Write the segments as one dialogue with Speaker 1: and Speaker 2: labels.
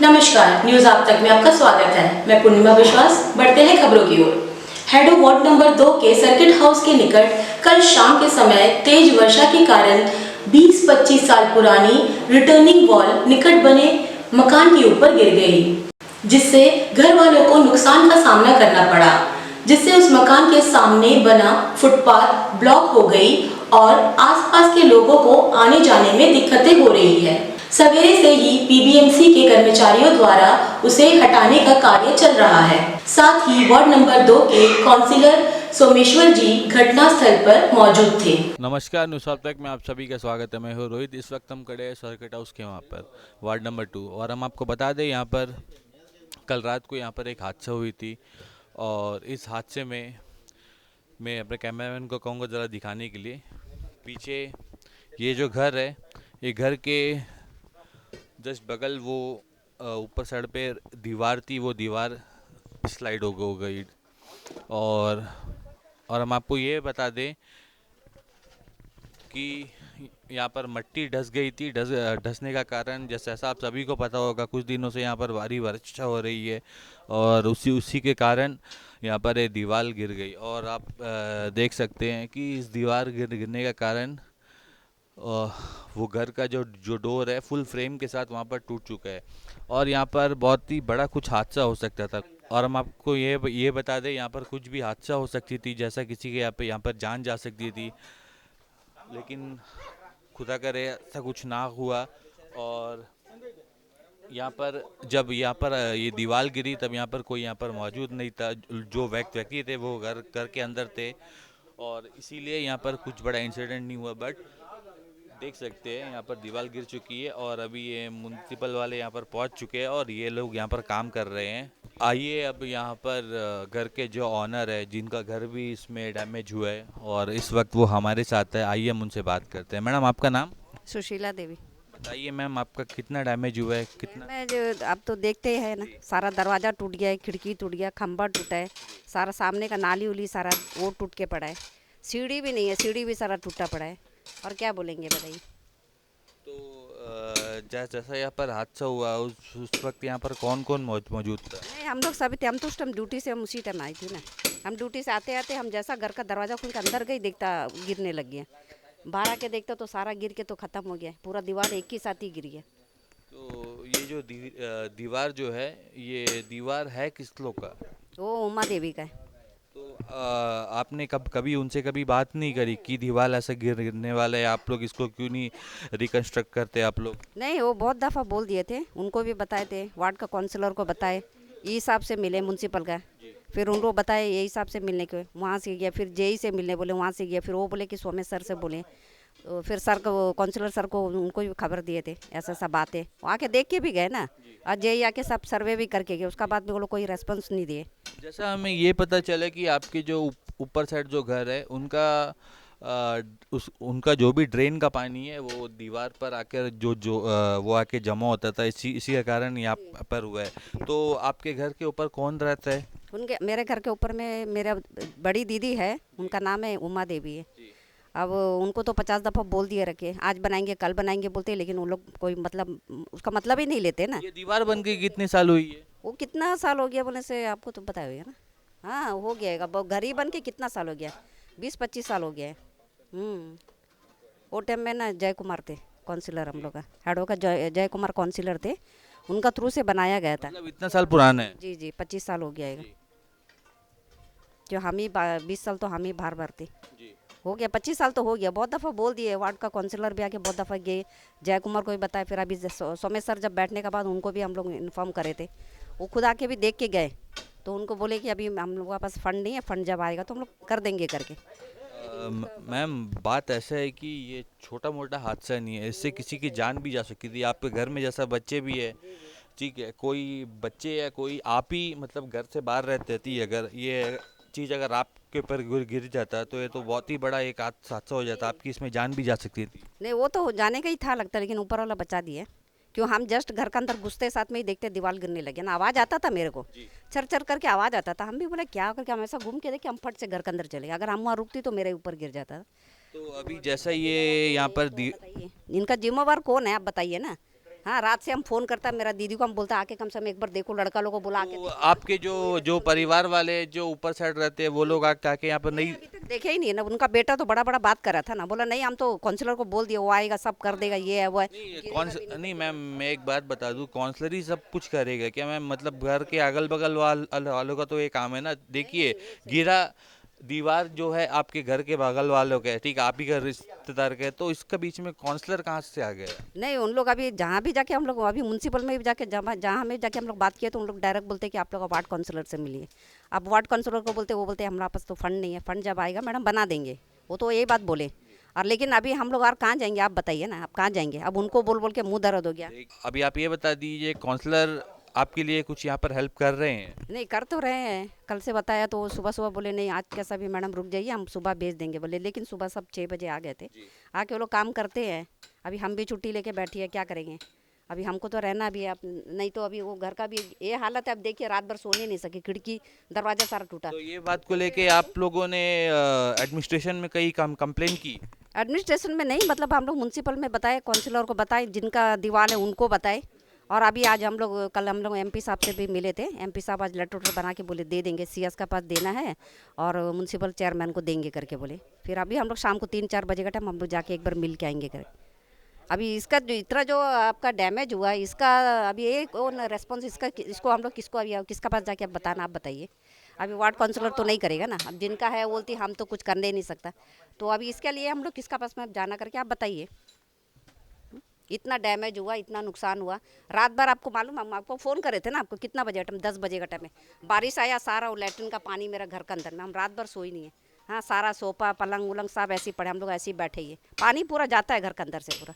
Speaker 1: नमस्कार, न्यूज आप तक में आपका स्वागत है। मैं पूर्णिमा विश्वास। बढ़ते हैं खबरों की ओर। हेडो वार्ड नंबर 2 के सर्किट हाउस के निकट कल शाम के समय तेज वर्षा के कारण 20-25 साल पुरानी रिटर्निंग वॉल निकट बने मकान के ऊपर गिर गई, जिससे घर वालों को नुकसान का सामना करना पड़ा, जिससे उस मकान के सामने बना फुटपाथ ब्लॉक हो गई और आसपास के लोगों को आने जाने में दिक्कतें हो रही है। सवेरे से ही पीबीएमसी के कर्मचारियों द्वारा उसे हटाने का कार्य चल रहा है। साथ ही वार्ड नंबर 2 के काउंसिलर सोमेश्वर जी घटनास्थल पर मौजूद थे।
Speaker 2: नमस्कार, न्यूज़ आप तक में आप सभी का स्वागत है। मैं हूँ रोहित। इस वक्त हम खड़े हैं सर्किट हाउस के वहाँ पर वार्ड नंबर 2 और हम आपको बता दें यहाँ पर कल रात को यहाँ पर एक हादसा हुई थी और इस हादसे में मैं अपने कैमरामैन को कहूँगा ज़रा दिखाने के लिए। पीछे ये जो घर है, ये घर के जस्ट बगल वो ऊपर साइड पे दीवार थी, वो दीवार स्लाइड हो गई और हम आपको ये बता दें कि यहाँ पर मट्टी धस गई थी। धसने का कारण जैसे ऐसा आप सभी को पता होगा, कुछ दिनों से यहाँ पर भारी वर्षा हो रही है और उसी के कारण यहाँ पर ये दीवार गिर गई और आप देख सकते हैं कि इस दीवार गिरने का कारण वो घर का जो डोर है फुल फ्रेम के साथ वहाँ पर टूट चुका है और यहाँ पर बहुत ही बड़ा कुछ हादसा हो सकता था। और हम आपको ये बता दें, यहाँ पर कुछ भी हादसा हो सकती थी, जैसा किसी के यहाँ पर जान जा सकती थी, लेकिन खुदा करे ऐसा कुछ ना हुआ। और यहाँ पर जब यहाँ पर ये दीवार गिरी तब यहाँ पर कोई यहाँ पर मौजूद नहीं था। जो व्यक्ति थे वो घर के अंदर थे और इसीलिए यहाँ पर कुछ बड़ा इंसिडेंट नहीं हुआ। बट देख सकते हैं यहाँ पर दीवार गिर चुकी है और अभी ये म्युनिसिपल वाले यहाँ पर पहुँच चुके हैं और ये लोग यहाँ पर काम कर रहे हैं। आइए अब यहाँ पर घर के जो ऑनर है, जिनका घर भी इसमें डैमेज हुआ है और इस वक्त वो हमारे साथ है, आइए हम उनसे बात करते हैं। मैडम, आपका नाम?
Speaker 3: सुशीला देवी।
Speaker 2: बताइए मैम, आपका कितना डैमेज हुआ है? कितना?
Speaker 3: मैं जो आप तो देखते ही है ना, सारा दरवाज़ा टूट गया है, खिड़की टूट गया, खंभा टूटा है, सारा सामने का नाली उली सारा वो टूट के पड़ा है। सीढ़ी भी नहीं है, सीढ़ी भी सारा टूटा पड़ा है। और क्या बोलेंगे बताइए।
Speaker 2: तो जैसा यहाँ पर हादसा हुआ उस वक्त यहाँ पर कौन कौन मौजूद था?
Speaker 3: नहीं, हम लोग सभी थे। हम तो उस टाइम ड्यूटी से हम उसी टाइम आई थी ना। हम ड्यूटी से आते आते हम जैसा घर का दरवाज़ा खोल के अंदर गई, देखता गिरने लग गया। बाहर आके देखता तो सारा गिर के तो ख़त्म हो गया, पूरा दीवार एक ही साथ ही गिर गया।
Speaker 2: तो ये जो दीवार जो है, ये दीवार है किस लोग का?
Speaker 3: वो उमा देवी का है।
Speaker 2: तो आपने कभी उनसे कभी बात नहीं करी कि दीवार ऐसे गिरने वाला है, आप लोग इसको क्यों नहीं रिकंस्ट्रक्ट करते आप लोग?
Speaker 3: नहीं, वो बहुत दफ़ा बोल दिए थे, उनको भी बताए थे, वार्ड का काउंसलर को बताए, ये हिसाब से मिले म्यूनसिपल का। फिर उनको बताए ये हिसाब से मिलने के, वहाँ से गया, फिर जेई से मिलने बोले, वहाँ से गया, फिर वो बोले कि सोमेश सर से बोले। तो फिर सर को, काउंसलर सर को, उनको भी खबर दिए थे ऐसा सब बात है। वो आके देख के भी गए ना, और जेई आके सब सर्वे भी करके गए, उसका बाद भी वो लोग कोई रेस्पॉन्स नहीं दिए।
Speaker 2: जैसा हमें ये पता चला कि आपके जो ऊपर साइड जो घर है उनका उनका जो भी ड्रेन का पानी है वो दीवार पर आकर वो आके जमा होता था, इसी के कारण यहाँ पर हुआ है। तो आपके घर के ऊपर कौन रहता है?
Speaker 3: उनके, मेरे घर के ऊपर में मेरा बड़ी दीदी है, उनका नाम है उमा देवी है। अब उनको तो 50 दफ़ा बोल दिए रखे, आज बनाएंगे कल बनाएंगे बोलते, लेकिन वो लोग कोई मतलब उसका मतलब ही नहीं लेते ना।
Speaker 2: ये दीवार बन के कितने साल हुई है?
Speaker 3: वो कितना साल हो गया बोलने से आपको तो पता होगा ना। हाँ, हो गया है, घर ही बन के कितना साल हो गया, 20-25 साल हो गया है। वो टाइम में ना जय कुमार थे काउंसिलर, हम लोग का हेडो का जय कुमार काउंसिलर थे, उनका थ्रू से बनाया गया था।
Speaker 2: मतलब इतना साल पुराना है?
Speaker 3: जी जी, 25 साल हो गया है। जो हम ही 20 साल तो हम ही बाहर भरते हो गया, 25 साल तो हो गया। बहुत दफ़ा बोल दिए, वार्ड का काउंसलर भी आके बहुत दफ़ा गए, जय कुमार को भी बताया। फिर अभी सोमेश सर जब बैठने के बाद उनको भी हम लोग इन्फॉर्म करे थे, वो खुद आके भी देख के गए। तो उनको बोले कि अभी हम लोगों के पास फंड नहीं है, फंड जब आएगा तो हम लोग कर देंगे करके।
Speaker 2: मैम, बात ऐसा है कि ये छोटा मोटा हादसा नहीं है, इससे किसी की जान भी जा सकती थी। आपके घर में जैसा बच्चे भी है, ठीक है, कोई बच्चे या कोई आप ही मतलब घर से बाहर रहते थी, अगर ये चीज़ अगर आपके ऊपर गिर जाता तो ये तो बहुत ही बड़ा एक हादसा हो जाता, आपकी इसमें जान भी जा सकती थी।
Speaker 3: नहीं, वो तो जाने का ही था लगता, लेकिन ऊपर वाला बचा दिए। क्यों, हम जस्ट घर के अंदर घुसते साथ में ही देखते दीवार गिरने लगे ना, आवाज़ आता था मेरे को, चर चर करके आवाज़ आता था। हम भी बोले क्या करके, हम ऐसा घूम के देखे, हम फट से घर के अंदर चले। अगर हम वहाँ रुकती तो मेरे ऊपर गिर जाता।
Speaker 2: तो अभी जैसा ये यहाँ पर
Speaker 3: बताइए, इनका जिम्मेवार कौन है आप बताइए ना। हाँ, रात से हम फ़ोन करता है, मेरा दीदी को हम बोलता आके कम से कम एक बार देखो, लड़का लोगों को बुला के
Speaker 2: तो आपके जो जो परिवार वाले जो ऊपर साइड रहते हैं वो लोग आके यहाँ पर नहीं?
Speaker 3: अभी तक देखे ही नहीं है ना। उनका बेटा तो बड़ा बड़ा बात कर रहा था ना, बोला नहीं हम तो काउंसलर को बोल दिया, वो आएगा सब कर देगा, ये है वो है।
Speaker 2: नहीं मैम, मैं एक बात बता दूं, काउंसलर ही सब कुछ करेगा क्या मैम? मतलब घर के अगल बगल वालों का तो ये काम है ना। देखिए, गिरा दीवार जो है आपके घर के बगल वालों का है, ठीक है, आप ही का रिश्तेदार का है, तो इसका बीच में काउंसलर कहाँ से आ गया?
Speaker 3: नहीं, उन लोग अभी जहाँ भी जाके हम लोग अभी म्यूनसिपल में भी जाके जहाँ में जाके हम लोग बात किए तो उन लोग डायरेक्ट बोलते हैं कि आप लोग वार्ड काउंसलर से मिलिए। अब वार्ड काउंसलर को बोलते, वो बोलते हैं हमारे पास तो फंड नहीं है, फंड जब आएगा मैडम बना देंगे, वो तो यही बात बोले। और लेकिन अभी हम लोग और कहाँ जाएंगे, आप बताइए ना, आप कहाँ जाएंगे? अब उनको बोल बोल के मुंह दर्द हो गया।
Speaker 2: अभी आप ये बता दीजिए, काउंसलर आपके लिए कुछ यहाँ पर हेल्प कर रहे हैं?
Speaker 3: नहीं, कर तो रहे हैं। कल से बताया तो सुबह सुबह बोले नहीं आज कैसा भी मैडम रुक जाइए, हम सुबह भेज देंगे बोले। लेकिन सुबह सब 6 बजे आ गए थे, आके वो लोग काम करते हैं। अभी हम भी छुट्टी लेके बैठी है, क्या करेंगे? अभी हमको तो रहना भी है, अब नहीं तो अभी वो घर का भी ये हालत है। अब देखिए रात भर सोने नहीं सके, खिड़की दरवाजा सारा टूटा।
Speaker 2: तो ये बात को लेके आप लोगों ने एडमिनिस्ट्रेशन में कई कंप्लेन की?
Speaker 3: एडमिनिस्ट्रेशन में नहीं, मतलब हम लोग म्यूनसिपल में बताए, काउंसिलर को बताए, जिनका दीवार है उनको बताए। और अभी आज हम लोग कल हम लोग एमपी साहब से भी मिले थे। एमपी साहब आज लेटर उटर बना के बोले दे देंगे, सीएस का पास देना है और म्यूनसिपल चेयरमैन को देंगे करके बोले। फिर अभी हम लोग शाम को 3-4 बजे का टाइम हम लोग जाके एक बार मिल के आएंगे कर। अभी इसका जो इतना जो आपका डैमेज हुआ है, इसका अभी एक कौन रेस्पॉन्स इसको हम लोग किसको अभी किसका पास जाके अब बताना, आप बताइए। अभी वार्ड काउंसलर तो नहीं करेगा ना, अब जिनका है बोलती हम तो कुछ करने ही नहीं सकता। तो अभी इसके लिए हम लोग किसका पास में अब जाना करके आप बताइए। इतना डैमेज हुआ, इतना नुकसान हुआ। रात भर आपको मालूम, हम आपको फ़ोन करे थे ना, आपको कितना बजे टाइम, 10 बजे का टाइम है, बारिश आया, सारा वो लैट्रिन का पानी मेरा घर के अंदर में, हम रात भर सोई नहीं है। हाँ, सारा सोफा पलंग उलंग सब ऐसे ही पड़े, हम लोग ऐसे ही बैठे ही है, पानी पूरा जाता है घर के अंदर से पूरा।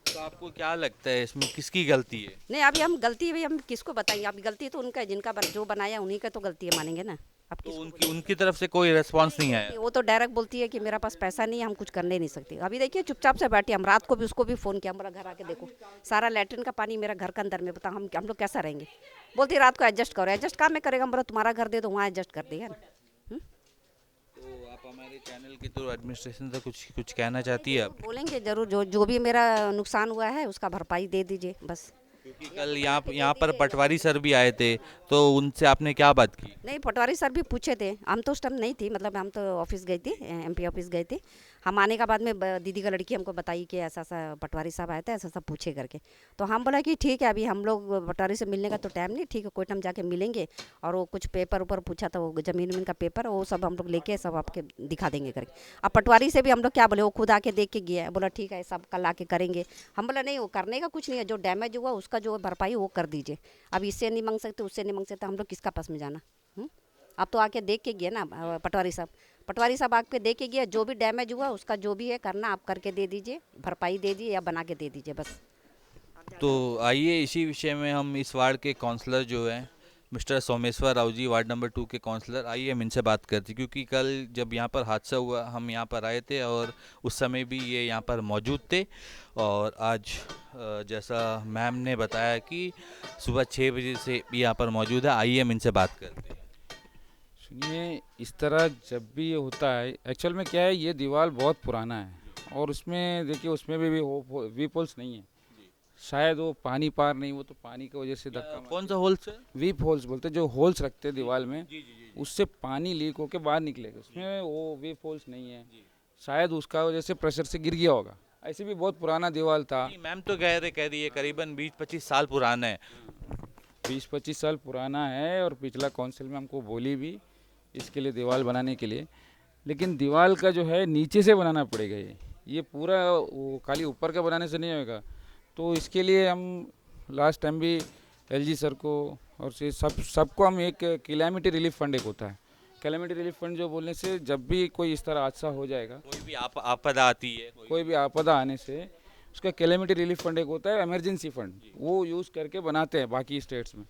Speaker 2: तो आपको क्या लगता है इसमें किसकी गलती है?
Speaker 3: नहीं, अभी हम गलती भी हम किसको बताएंगे? अभी गलती तो उनका है, जिनका जो बनाया उन्हीं का तो गलती है, मानेंगे ना। अब
Speaker 2: तो
Speaker 3: किसको
Speaker 2: उनकी उनकी तरफ से कोई रिस्पांस नहीं आया?
Speaker 3: वो तो डायरेक्ट बोलती है कि मेरा पास पैसा नहीं है, हम कुछ करने नहीं सकते। अभी देखिए चुपचाप से बैठी, हम रात को भी उसको भी फ़ोन किया, हमारा घर आके देखो सारा लैट्रिन का पानी मेरा घर के अंदर में, बता हम लोग कैसा रहेंगे? बोलती रात को एडजस्ट करो, एडजस्ट काम में करेगा, बोला तुम्हारा घर दे दो, वहाँ एडजस्ट कर देगा ना।
Speaker 2: तो आप हमारे चैनल के थ्रू एडमिनिस्ट्रेशन से कुछ कुछ कहना चाहती है आप?
Speaker 3: बोलेंगे जरूर, जो भी मेरा नुकसान हुआ है उसका भरपाई दे दीजिए बस।
Speaker 2: क्योंकि कल यहाँ पर पटवारी सर भी आए थे, तो उनसे आपने क्या बात की?
Speaker 3: नहीं, पटवारी सर भी पूछे थे, हम तो उस टाइम नहीं थी, मतलब हम तो ऑफिस गई थी, एमपी ऑफिस गए थे। हम आने के बाद में दीदी का लड़की हमको बताई कि ऐसा ऐसा पटवारी साहब आए थे, ऐसा सब पूछे करके। तो हम बोला कि ठीक है, अभी हम लोग पटवारी से मिलने का तो टाइम नहीं, ठीक है कोई टाइम जाके मिलेंगे। और वो कुछ पेपर ऊपर पूछा था, वो ज़मीन उमीन का पेपर, वो सब हम लोग लेके सब आपके दिखा देंगे करके। अब पटवारी से भी हम लोग क्या बोले, वो खुद आके देख के गया, बोला ठीक है सब कल आके करेंगे। हम बोला नहीं, वो करने का कुछ नहीं है, जो डैमेज हुआ उसका जो भरपाई वो कर दीजिए। अब इससे नहीं मांग सकते, उससे नहीं मांग सकते, हम लोग किसका पास में जाना? आप तो आके देख के गए ना पटवारी साहब आके देख के गया, जो भी डैमेज हुआ उसका जो भी है करना आप करके दे दीजिए, भरपाई दे दीजिए या बना के दे दीजिए बस।
Speaker 2: तो आइए इसी विषय में हम इस वार्ड के काउंसलर जो हैं mister Someshwar Rao ji, ward number 2 के काउंसलर, आइए हम इनसे बात करते हैं। क्योंकि कल जब यहाँ पर हादसा हुआ हम यहाँ पर आए थे और उस समय भी ये यहाँ पर मौजूद थे। और आज जैसा मैम ने बताया कि सुबह 6 बजे से भी यहाँ पर मौजूद है, आइए हम इनसे बात करते हैं।
Speaker 4: सुनिए, इस तरह जब भी ये होता है, एक्चुअल में क्या है, ये दीवार बहुत पुराना है और उसमें देखिए उसमें भी वी पोल्स नहीं है। शायद वो पानी पार नहीं, वो तो पानी की वजह से धक्का
Speaker 2: कौन सा होल सर?
Speaker 4: वीप होल्स बोलते हैं, जो होल्स रखते हैं दीवार में, उससे पानी लीक होके बाहर निकलेगा, उसमें वो वीप होल्स नहीं है। शायद उसका वजह से प्रेशर से गिर गया होगा। ऐसे भी बहुत पुराना दीवार था।
Speaker 2: मैम तो कह रही है करीबन 20-25 साल पुराना है।
Speaker 4: 20-25 साल पुराना है और पिछला काउंसिल में हमको बोली भी इसके लिए दीवार बनाने के लिए, लेकिन दीवार का जो है नीचे से बनाना पड़ेगा। ये पूरा वो खाली ऊपर का बनाने से नहीं होगा। तो इसके लिए हम लास्ट टाइम भी एलजी सर को और से सबको हम एक कैलेमिटी रिलीफ फंड एक होता है, कैलेमिटी रिलीफ फंड जो बोलने से जब भी कोई इस तरह हादसा हो जाएगा,
Speaker 2: कोई भी आपदा आती है,
Speaker 4: कोई भी आपदा आने से उसका कैलेमिटी रिलीफ फंड एक होता है, इमरजेंसी फंड, वो यूज़ करके बनाते हैं बाकी स्टेट्स में।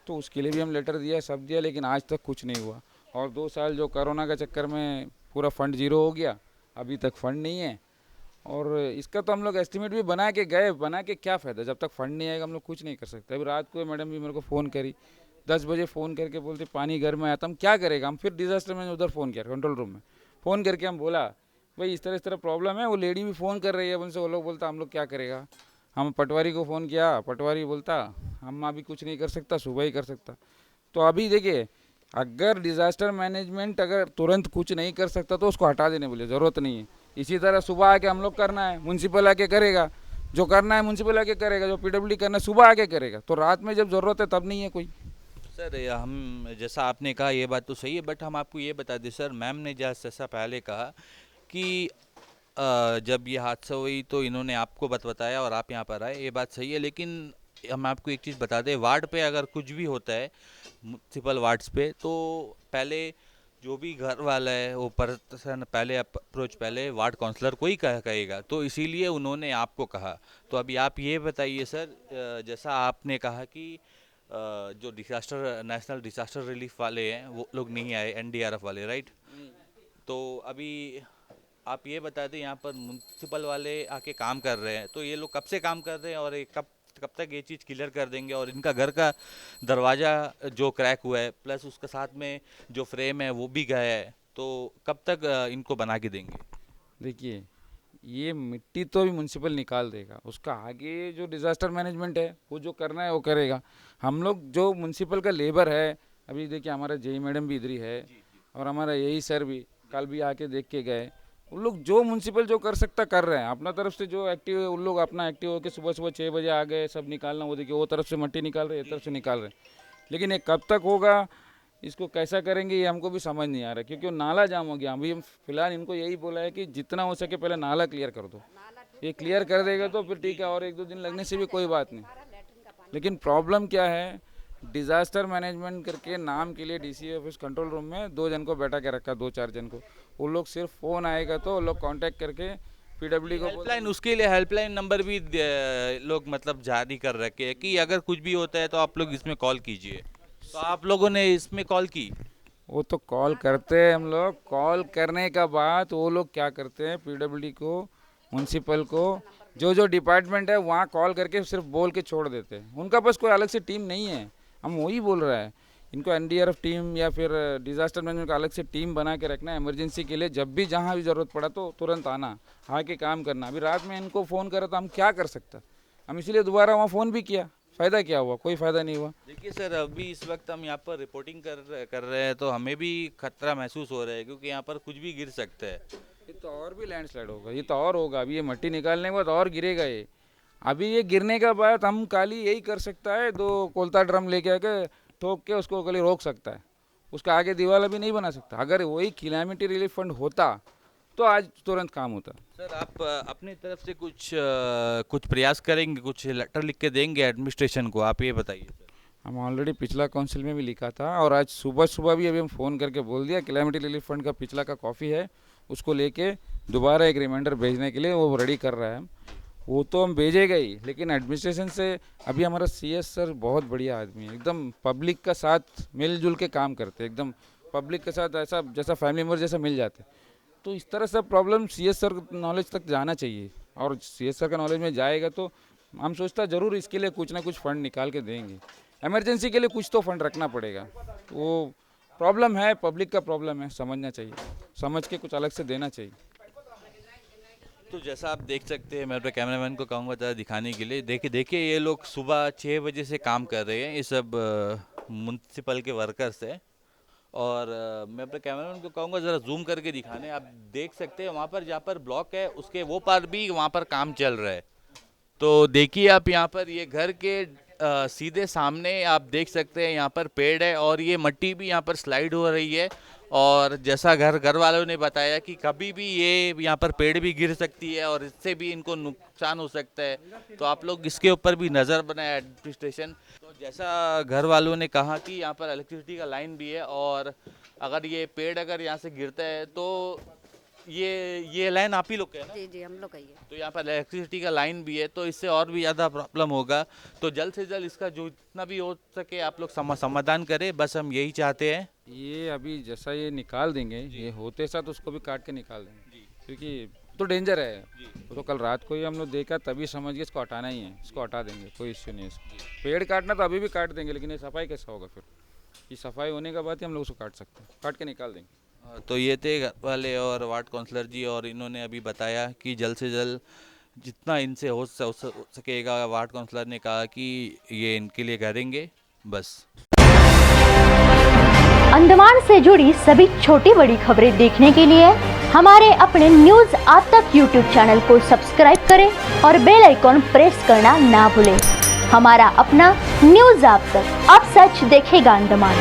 Speaker 4: तो उसके लिए भी हम लेटर दिया, सब दिया, लेकिन आज तक कुछ नहीं हुआ। और 2 साल जो कोरोना के चक्कर में पूरा फंड जीरो हो गया, अभी तक फंड नहीं है। और इसका तो हम लोग एस्टिमेट भी बना के गए, बना के क्या फ़ायदा, जब तक फंड नहीं आएगा हम लोग कुछ नहीं कर सकते। अभी रात को मैडम भी मेरे को फ़ोन करी, 10 बजे फ़ोन करके बोलते पानी घर में आया था, हम क्या करेगा। हम फिर डिज़ास्टर में उधर फ़ोन किया, कंट्रोल रूम में फ़ोन करके हम बोला भाई इस तरह प्रॉब्लम है। वो लेडी भी फ़ोन कर रही है उनसे, वो लोग बोलता हम लोग क्या करेगा। हम पटवारी को फ़ोन किया, पटवारी बोलता हम अभी कुछ नहीं कर सकता, सुबह ही कर सकता। तो अभी देखिए, अगर डिज़ास्टर मैनेजमेंट अगर तुरंत कुछ नहीं कर सकता तो उसको हटा देने बोले, ज़रूरत नहीं है। इसी तरह सुबह आके हम लोग करना है, म्यूनसिपल आके करेगा, जो करना है म्यूनसिपल आके करेगा, जो पीडब्ल्यूडी करना है सुबह आके करेगा। तो रात में जब ज़रूरत है तब नहीं है कोई।
Speaker 2: सर हम जैसा आपने कहा ये बात तो सही है, बट हम आपको ये बता दें सर, मैम ने जैसा पहले कहा कि जब ये हादसा हुई तो इन्होंने आपको बताया और आप यहाँ पर आए, ये बात सही है। लेकिन हम आपको एक चीज़ बता दें, वार्ड पे अगर कुछ भी होता है म्यूनसिपल वार्ड्स पे, तो पहले जो भी घर वाला है वो पर्सन पहले अप्रोच पहले वार्ड काउंसलर को ही कहेगा, तो इसीलिए उन्होंने आपको कहा। तो अभी आप ये बताइए सर, जैसा आपने कहा कि जो नेशनल डिजास्टर रिलीफ वाले हैं वो लोग नहीं आए, एनडीआरएफ वाले, राइट? तो अभी आप ये बता दें, यहाँ पर म्यूनसिपल वाले आके काम कर रहे हैं, तो ये लोग कब से काम कर रहे हैं और ये कब कब तक ये चीज़ क्लियर कर देंगे? और इनका घर का दरवाज़ा जो क्रैक हुआ है प्लस उसके साथ में जो फ्रेम है वो भी गया है, तो कब तक इनको बना के देंगे?
Speaker 4: देखिए, ये मिट्टी तो भी म्यूनसिपल निकाल देगा, उसका आगे जो डिज़ास्टर मैनेजमेंट है वो जो करना है वो करेगा। हम लोग जो म्यूनसिपल का लेबर है, अभी देखिए हमारा जेई मैडम भी इधर ही है और हमारा यही सर भी कल भी आके देख के गए। उन लोग जो म्यूनसिपल जो कर सकता कर रहे हैं, अपना तरफ से जो एक्टिव है उन लोग अपना एक्टिव होकर सुबह सुबह 6 बजे आ गए, सब निकालना, वो देखिए वो तरफ से मट्टी निकाल रहे हैं, ये तरफ से निकाल रहे हैं। लेकिन ये कब तक होगा, इसको कैसा करेंगे ये हमको भी समझ नहीं आ रहा, क्योंकि वो नाला जाम हो गया। अभी हम फिलहाल इनको यही बोला है कि जितना हो सके पहले नाला क्लियर कर दो। ये क्लियर कर देगा तो फिर ठीक है, और 1-2 दिन लगने से भी कोई बात नहीं। लेकिन प्रॉब्लम क्या है, डिज़ास्टर मैनेजमेंट करके नाम के लिए डीसी ऑफिस कंट्रोल रूम में 2 जन को बैठा के रखा, 2-4 जन को। वो लोग सिर्फ फ़ोन आएगा तो वो लोग कांटेक्ट करके पीडब्ल्यूडी को
Speaker 2: हेल्पलाइन, उसके लिए हेल्पलाइन नंबर भी लोग मतलब जारी कर रखे हैं कि अगर कुछ भी होता है तो आप लोग इसमें कॉल कीजिए। तो आप लोगों ने इसमें कॉल की?
Speaker 4: वो तो कॉल करते हैं हम लोग। कॉल करने का बाद वो लोग क्या करते हैं, पीडब्ल्यूडी को, म्यूनसिपल को, जो जो डिपार्टमेंट है वहाँ कॉल करके सिर्फ बोल के छोड़ देते हैं। उनका पास कोई अलग से टीम नहीं है। हम वही बोल रहा है, इनको एनडीआरएफ टीम या फिर डिज़ास्टर मैनेजमेंट का अलग से टीम बना के रखना है इमरजेंसी के लिए। जब भी जहाँ भी ज़रूरत पड़ा तो तुरंत आना, आके काम करना। अभी रात में इनको फ़ोन करा तो हम क्या कर सकता, हम इसीलिए दोबारा वहाँ फ़ोन भी किया। फ़ायदा क्या हुआ? कोई फ़ायदा नहीं हुआ।
Speaker 2: देखिए सर, अभी इस वक्त हम यहाँ पर रिपोर्टिंग कर रहे हैं तो हमें भी खतरा महसूस हो रहा है, क्योंकि यहाँ पर कुछ भी गिर सकता है।
Speaker 4: ये तो और भी लैंडस्लाइड होगा, ये तो और होगा। अभी ये मट्टी निकालने के बाद और गिरेगा ये। अभी ये गिरने के बाद हम खाली यही कर सकता है, 2 कोलता ड्रम लेके आके ठोक के उसको खाली रोक सकता है, उसका आगे दीवार अभी नहीं बना सकता। अगर वही कैलामिटी रिलीफ फंड होता तो आज तुरंत काम होता।
Speaker 2: सर आप अपनी तरफ से कुछ प्रयास करेंगे, कुछ लेटर लिख के देंगे एडमिनिस्ट्रेशन को? आप ये बताइए सर।
Speaker 4: हम ऑलरेडी पिछला काउंसिल में भी लिखा था और आज सुबह सुबह भी अभी हम फ़ोन करके बोल दिया, कैलामिटी रिलीफ फंड का पिछला का कॉपी है, उसको लेके दोबारा एक रिमाइंडर भेजने के लिए वो रेडी कर रहा है। वो तो हम भेजेगा ही, लेकिन एडमिनिस्ट्रेशन से अभी हमारा सीएस सर बहुत बढ़िया आदमी है, एकदम पब्लिक का साथ मिलजुल के काम करते, एकदम पब्लिक के साथ ऐसा जैसा फैमिली मेम्बर जैसा मिल जाते। तो इस तरह से प्रॉब्लम सीएस सर नॉलेज तक जाना चाहिए, और सीएस सर का नॉलेज में जाएगा तो हम सोचता ज़रूर इसके लिए कुछ ना कुछ फ़ंड निकाल के देंगे। इमरजेंसी के लिए कुछ तो फंड रखना पड़ेगा। वो प्रॉब्लम है, पब्लिक का प्रॉब्लम है, समझना चाहिए, समझ के कुछ अलग से देना चाहिए।
Speaker 2: तो जैसा आप देख सकते हैं, मैं अपने कैमरामैन को कहूँगा ज़रा दिखाने के लिए। देखिए ये लोग सुबह 6 बजे से काम कर रहे हैं, ये सब म्यूनसिपल के वर्कर्स हैं। और मैं अपने कैमरामैन को कहूँगा ज़रा जूम करके दिखाने। आप देख सकते हैं वहाँ पर जहाँ पर ब्लॉक है उसके वो पार भी वहाँ पर काम चल रहा है। तो देखिए आप यहाँ पर ये घर के सीधे सामने आप देख सकते हैं यहाँ पर पेड़ है, और ये मट्टी भी यहाँ पर स्लाइड हो रही है। और जैसा घर वालों ने बताया कि कभी भी ये यहाँ पर पेड़ भी गिर सकती है और इससे भी इनको नुकसान हो सकता है। तो आप लोग इसके ऊपर भी नज़र बनाए एडमिनिस्ट्रेशन। तो जैसा घर वालों ने कहा कि यहाँ पर इलेक्ट्रिसिटी का लाइन भी है, और अगर ये पेड़ अगर यहाँ से गिरता है तो ये लाइन आप ही लोग का है ना?
Speaker 3: जी जी, हम लोग का ही है।
Speaker 2: तो यहाँ पर इलेक्ट्रिसिटी का लाइन भी है, तो इससे और भी ज़्यादा प्रॉब्लम होगा। तो जल्द से जल्द इसका जो जितना भी हो सके आप लोग समाधान करें, बस हम यही चाहते हैं।
Speaker 4: ये अभी जैसा ये निकाल देंगे, ये होते साथ उसको भी काट के निकाल देंगे, क्योंकि तो डेंजर है। वो तो कल रात को ही हम लोग देखा, तभी समझ गए इसको हटाना ही है, इसको हटा देंगे, कोई इश्यू नहीं है इसको। पेड़ काटना तो अभी भी काट देंगे, लेकिन ये सफाई कैसा होगा फिर? ये सफाई होने के बाद ही हम लोग उसको काट सकते हैं, काट के निकाल देंगे।
Speaker 2: तो ये थे घर वाले और वार्ड काउंसलर जी, और इन्होंने अभी बताया कि जल्द से जल्द जितना इनसे हो सकेगा वार्ड काउंसलर ने कहा कि ये इनके लिए करेंगे बस।
Speaker 5: अंडमान से जुड़ी सभी छोटी बड़ी खबरें देखने के लिए हमारे अपने न्यूज आज तक यूट्यूब चैनल को सब्सक्राइब करें और बेल आइकॉन प्रेस करना ना भूलें। हमारा अपना न्यूज आज तक, अब सच देखेगा अंडमान।